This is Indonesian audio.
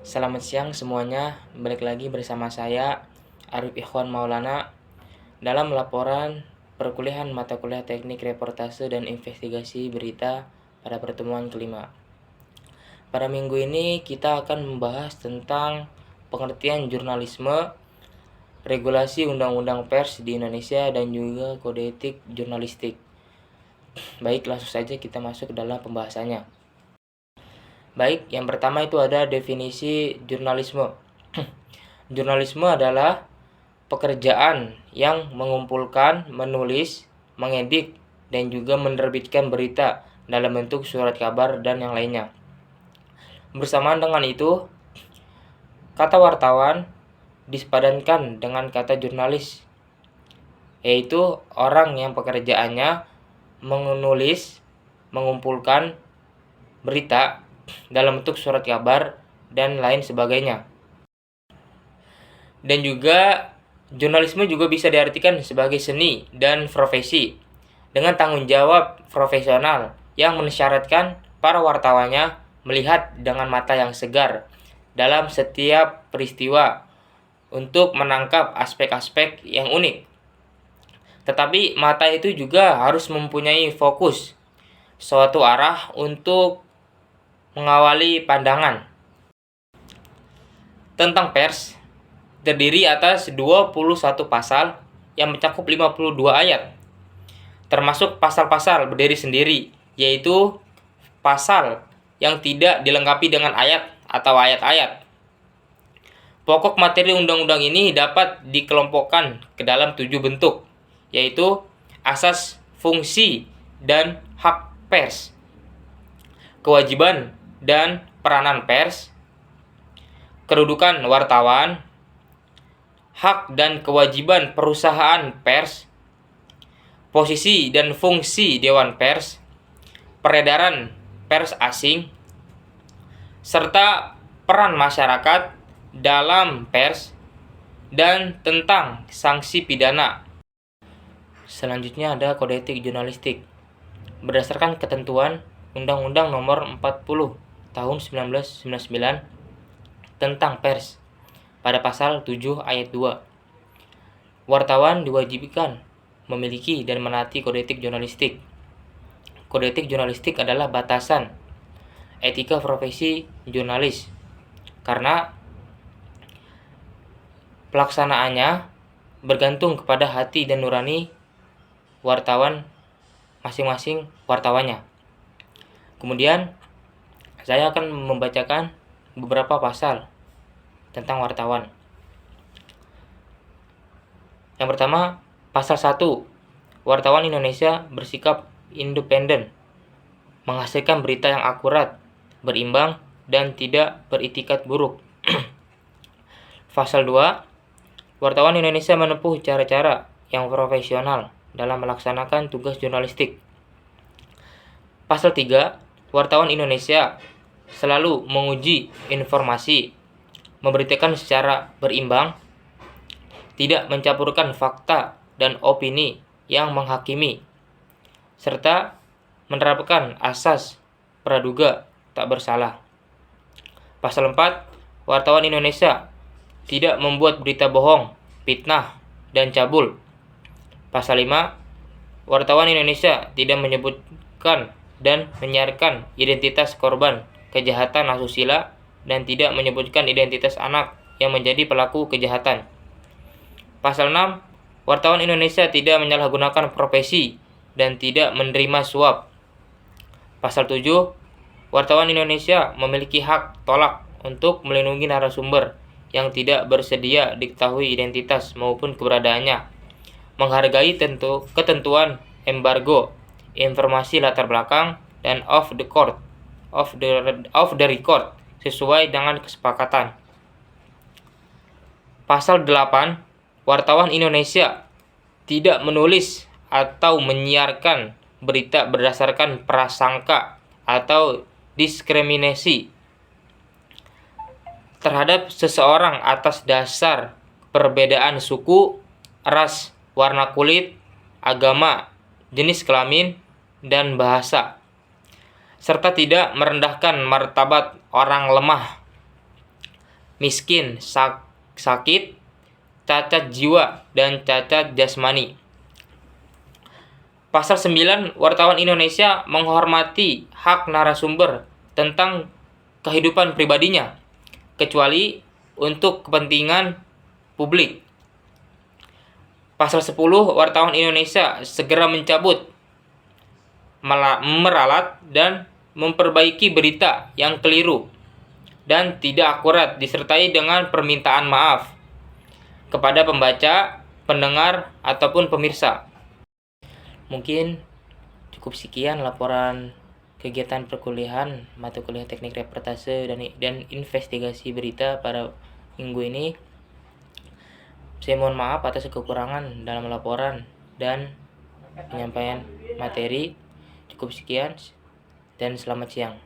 Selamat siang semuanya, balik lagi bersama saya Arif Ikhwan Maulana dalam laporan perkuliahan mata kuliah teknik reportase dan investigasi berita pada pertemuan kelima. Pada minggu ini kita akan membahas tentang pengertian jurnalisme, regulasi undang-undang pers di Indonesia, dan juga kode etik jurnalistik. Baik, langsung saja kita masuk ke dalam pembahasannya. Baik, yang pertama itu ada definisi jurnalisme. Jurnalisme adalah pekerjaan yang mengumpulkan, menulis, mengedit, dan juga menerbitkan berita dalam bentuk surat kabar dan yang lainnya. Bersamaan dengan itu, kata wartawan disepadankan dengan kata jurnalis, yaitu orang yang pekerjaannya menulis, mengumpulkan berita dalam bentuk surat kabar dan lain sebagainya. Dan juga jurnalisme juga bisa diartikan sebagai seni dan profesi dengan tanggung jawab profesional yang mensyaratkan para wartawannya melihat dengan mata yang segar dalam setiap peristiwa untuk menangkap aspek-aspek yang unik. Tetapi mata itu juga harus mempunyai fokus suatu arah untuk mengawali pandangan. Tentang pers, terdiri atas 21 pasal yang mencakup 52 ayat, termasuk pasal-pasal berdiri sendiri, yaitu pasal yang tidak dilengkapi dengan ayat atau ayat-ayat. Pokok materi undang-undang ini dapat dikelompokkan ke dalam 7 bentuk, yaitu asas, fungsi, dan hak pers, kewajiban dan peranan pers, kedudukan wartawan, hak dan kewajiban perusahaan pers, posisi dan fungsi dewan pers, peredaran pers asing, serta peran masyarakat dalam pers, dan tentang sanksi pidana. Selanjutnya ada kode etik jurnalistik. Berdasarkan ketentuan Undang-Undang Nomor 40 Tahun 1999 tentang pers, pada pasal 7 ayat 2, wartawan diwajibkan memiliki dan menaati kode etik jurnalistik. Kode etik jurnalistik adalah batasan etika profesi jurnalis, karena pelaksanaannya bergantung kepada hati dan nurani wartawan masing-masing wartawannya. Kemudian saya akan membacakan beberapa pasal tentang wartawan. Yang pertama, pasal 1. Wartawan Indonesia bersikap independen, menghasilkan berita yang akurat, berimbang, dan tidak beritikat buruk. Pasal 2. Wartawan Indonesia menempuh cara-cara yang profesional dalam melaksanakan tugas jurnalistik. Pasal 3. Wartawan Indonesia selalu menguji informasi, memberitakan secara berimbang, tidak mencampurkan fakta dan opini yang menghakimi, serta menerapkan asas praduga tak bersalah. Pasal 4. Wartawan Indonesia tidak membuat berita bohong, fitnah, dan cabul. Pasal 5. Wartawan Indonesia tidak menyebutkan dan menyiarkan identitas korban kejahatan asusila dan tidak menyebutkan identitas anak yang menjadi pelaku kejahatan. Pasal 6. Wartawan Indonesia tidak menyalahgunakan profesi dan tidak menerima suap. Pasal 7. Wartawan Indonesia memiliki hak tolak untuk melindungi narasumber yang tidak bersedia diketahui identitas maupun keberadaannya, menghargai ketentuan embargo informasi latar belakang dan off the record sesuai dengan kesepakatan. Pasal 8. Wartawan Indonesia tidak menulis atau menyiarkan berita berdasarkan prasangka atau diskriminasi terhadap seseorang atas dasar perbedaan suku, ras, warna kulit, agama, jenis kelamin, dan bahasa, serta tidak merendahkan martabat orang lemah. miskin, sakit, cacat jiwa, dan cacat jasmani. Pasal 9, wartawan Indonesia menghormati hak narasumber tentang kehidupan pribadinya, kecuali untuk kepentingan publik. Pasal 10, wartawan Indonesia segera mencabut, meralat, dan memperbaiki berita yang keliru dan tidak akurat disertai dengan permintaan maaf kepada pembaca, pendengar, ataupun pemirsa. Mungkin cukup sekian laporan kegiatan perkuliahan mata kuliah teknik reportase dan investigasi berita pada minggu ini. Saya mohon maaf atas kekurangan dalam laporan dan penyampaian materi. Cukup sekian dan selamat siang.